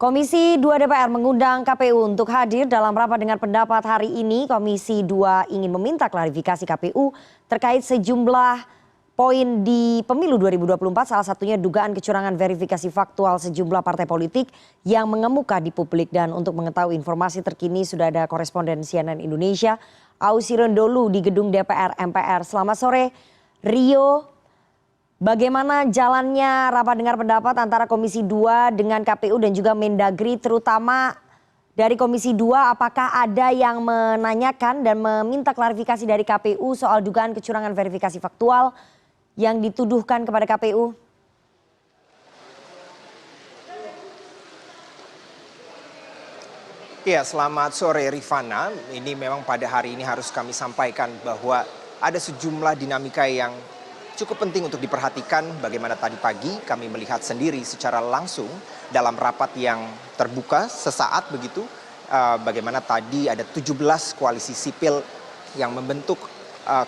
Komisi 2 DPR mengundang KPU untuk hadir dalam rapat dengan pendapat hari ini. Komisi 2 ingin meminta klarifikasi KPU terkait sejumlah poin di pemilu 2024, salah satunya dugaan kecurangan verifikasi faktual sejumlah partai politik yang mengemuka di publik. Dan untuk mengetahui informasi terkini sudah ada koresponden CNN Indonesia, Ausirion Dholu di gedung DPR MPR. Selamat sore, Rio. Bagaimana jalannya rapat dengar pendapat antara Komisi 2 dengan KPU dan juga Mendagri, terutama dari Komisi 2, apakah ada yang menanyakan dan meminta klarifikasi dari KPU soal dugaan kecurangan verifikasi faktual yang dituduhkan kepada KPU? Ya, selamat sore Rifana. Ini memang pada hari ini harus kami sampaikan bahwa ada sejumlah dinamika yang cukup penting untuk diperhatikan. Bagaimana tadi pagi kami melihat sendiri secara langsung dalam rapat yang terbuka sesaat begitu, bagaimana tadi ada 17 koalisi sipil yang membentuk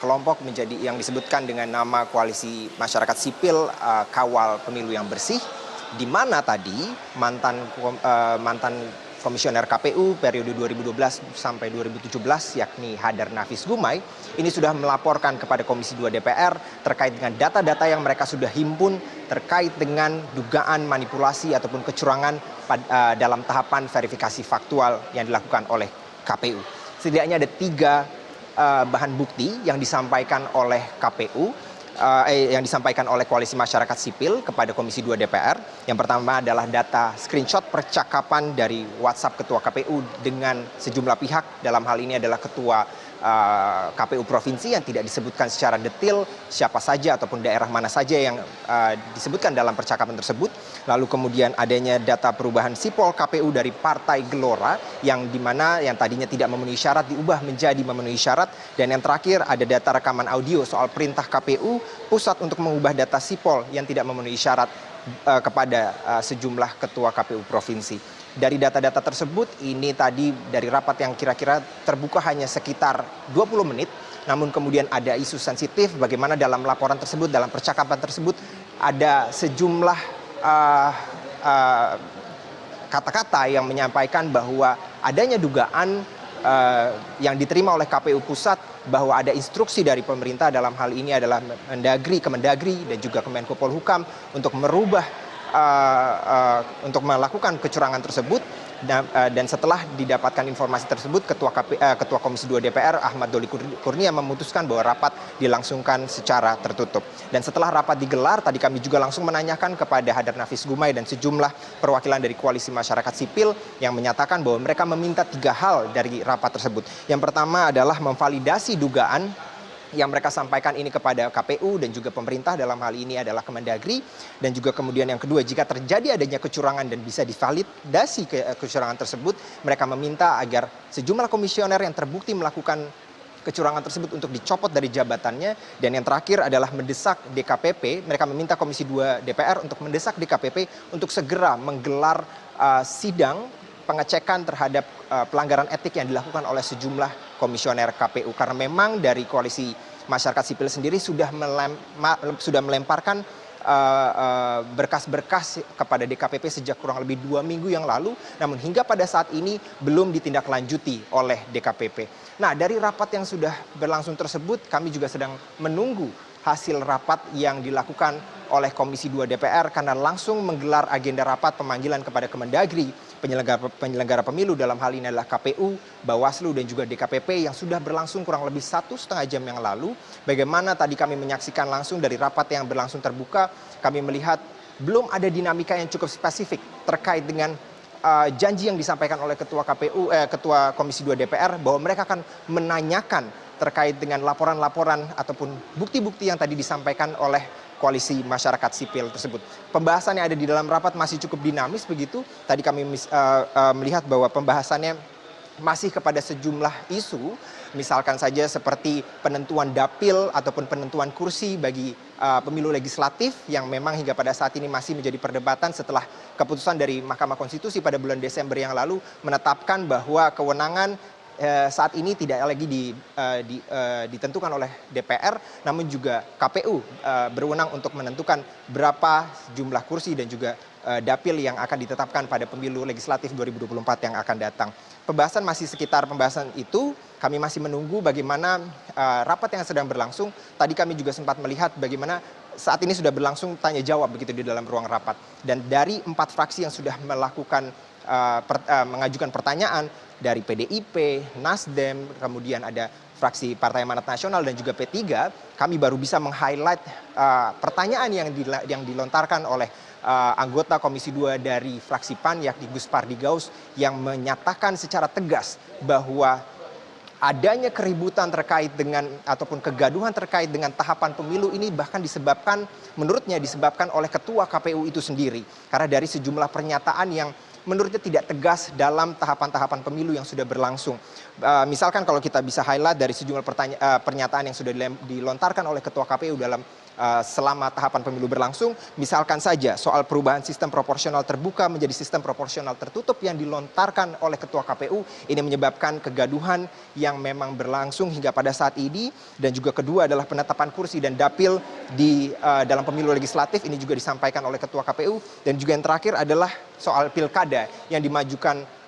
kelompok menjadi yang disebutkan dengan nama Koalisi Masyarakat Sipil Kawal Pemilu yang Bersih, di mana tadi mantan Komisioner KPU periode 2012 sampai 2017 yakni Hadar Nafis Gumai ini sudah melaporkan kepada Komisi 2 DPR terkait dengan data-data yang mereka sudah himpun terkait dengan dugaan manipulasi ataupun kecurangan dalam tahapan verifikasi faktual yang dilakukan oleh KPU. Setidaknya ada 3 bahan bukti yang disampaikan oleh KPU, yang disampaikan oleh Koalisi Masyarakat Sipil kepada Komisi 2 DPR. Yang pertama adalah data screenshot percakapan dari WhatsApp Ketua KPU dengan sejumlah pihak. Dalam hal ini adalah Ketua KPU Provinsi yang tidak disebutkan secara detail siapa saja ataupun daerah mana saja yang disebutkan dalam percakapan tersebut. Lalu kemudian adanya data perubahan sipol KPU dari Partai Gelora yang dimana yang tadinya tidak memenuhi syarat diubah menjadi memenuhi syarat. Dan yang terakhir ada data rekaman audio soal perintah KPU pusat untuk mengubah data sipol yang tidak memenuhi syarat kepada sejumlah ketua KPU Provinsi. Dari data-data tersebut, ini tadi dari rapat yang kira-kira terbuka hanya sekitar 20 menit, namun kemudian ada isu sensitif bagaimana dalam laporan tersebut, dalam percakapan tersebut, ada sejumlah kata-kata yang menyampaikan bahwa adanya dugaan yang diterima oleh KPU Pusat bahwa ada instruksi dari pemerintah, dalam hal ini adalah Kemendagri dan juga Kemenko Polhukam untuk merubah untuk melakukan kecurangan tersebut. Dan setelah didapatkan informasi tersebut, Ketua Komisi 2 DPR Ahmad Doli Kurnia memutuskan bahwa rapat dilangsungkan secara tertutup. Dan setelah rapat digelar, tadi kami juga langsung menanyakan kepada Hadar Nafis Gumai dan sejumlah perwakilan dari Koalisi Masyarakat Sipil yang menyatakan bahwa mereka meminta 3 hal dari rapat tersebut. Yang pertama adalah memvalidasi dugaan yang mereka sampaikan ini kepada KPU dan juga pemerintah, dalam hal ini adalah Kemendagri. Dan juga kemudian yang kedua, jika terjadi adanya kecurangan dan bisa divalidasi kecurangan tersebut, mereka meminta agar sejumlah komisioner yang terbukti melakukan kecurangan tersebut untuk dicopot dari jabatannya. Dan yang terakhir adalah mendesak DKPP, mereka meminta Komisi 2 DPR untuk mendesak DKPP untuk segera menggelar sidang pengecekan terhadap pelanggaran etik yang dilakukan oleh sejumlah komisioner KPU, karena memang dari Koalisi Masyarakat Sipil sendiri sudah melemparkan berkas-berkas kepada DKPP sejak kurang lebih 2 minggu yang lalu, namun hingga pada saat ini belum ditindaklanjuti oleh DKPP. Nah, dari rapat yang sudah berlangsung tersebut, kami juga sedang menunggu hasil rapat yang dilakukan oleh Komisi 2 DPR, karena langsung menggelar agenda rapat pemanggilan kepada Kemendagri, penyelenggara pemilu, dalam hal ini adalah KPU, Bawaslu dan juga DKPP, yang sudah berlangsung kurang lebih 1,5 jam yang lalu. Bagaimana tadi kami menyaksikan langsung dari rapat yang berlangsung terbuka, kami melihat belum ada dinamika yang cukup spesifik terkait dengan janji yang disampaikan oleh Ketua Komisi 2 DPR bahwa mereka akan menanyakan terkait dengan laporan-laporan ataupun bukti-bukti yang tadi disampaikan oleh Koalisi Masyarakat Sipil tersebut. Pembahasan yang ada di dalam rapat masih cukup dinamis begitu. Tadi kami melihat bahwa pembahasannya masih kepada sejumlah isu, misalkan saja seperti penentuan dapil ataupun penentuan kursi bagi pemilu legislatif yang memang hingga pada saat ini masih menjadi perdebatan setelah keputusan dari Mahkamah Konstitusi pada bulan Desember yang lalu menetapkan bahwa kewenangan saat ini tidak lagi ditentukan oleh DPR, namun juga KPU berwenang untuk menentukan berapa jumlah kursi dan juga dapil yang akan ditetapkan pada pemilu legislatif 2024 yang akan datang. Pembahasan masih sekitar pembahasan itu, kami masih menunggu bagaimana rapat yang sedang berlangsung. Tadi kami juga sempat melihat bagaimana saat ini sudah berlangsung tanya jawab begitu di dalam ruang rapat. Dan dari 4 fraksi yang sudah melakukan mengajukan pertanyaan dari PDIP, Nasdem, kemudian ada fraksi Partai Amanat Nasional dan juga P3, kami baru bisa meng-highlight pertanyaan yang dilontarkan oleh anggota Komisi 2 dari fraksi PAN yakni Gus Pardigaus yang menyatakan secara tegas bahwa adanya keributan terkait dengan ataupun kegaduhan terkait dengan tahapan pemilu ini bahkan menurutnya disebabkan oleh ketua KPU itu sendiri. Karena dari sejumlah pernyataan yang menurutnya tidak tegas dalam tahapan-tahapan pemilu yang sudah berlangsung. Misalkan kalau kita bisa highlight dari sejumlah pernyataan yang sudah dilontarkan oleh ketua KPU dalam selama tahapan pemilu berlangsung, misalkan saja soal perubahan sistem proporsional terbuka menjadi sistem proporsional tertutup yang dilontarkan oleh ketua KPU, ini menyebabkan kegaduhan yang memang berlangsung hingga pada saat ini. Dan juga kedua adalah penetapan kursi dan dapil di dalam pemilu legislatif, ini juga disampaikan oleh ketua KPU. Dan juga yang terakhir adalah soal pilkada yang dimajukan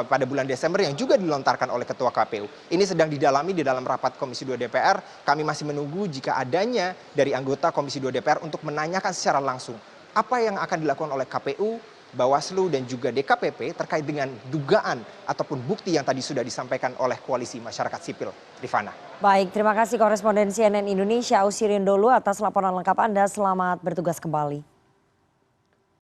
pada bulan Desember yang juga dilontarkan oleh ketua KPU. Ini sedang didalami di dalam rapat Komisi 2 DPR. Kami masih menunggu jika adanya dari anggota Komisi 2 DPR untuk menanyakan secara langsung apa yang akan dilakukan oleh KPU, Bawaslu dan juga DKPP terkait dengan dugaan ataupun bukti yang tadi sudah disampaikan oleh Koalisi Masyarakat Sipil. Rifana. Baik, terima kasih koresponden CNN Indonesia Ausirion Dholu atas laporan lengkap Anda. Selamat bertugas kembali.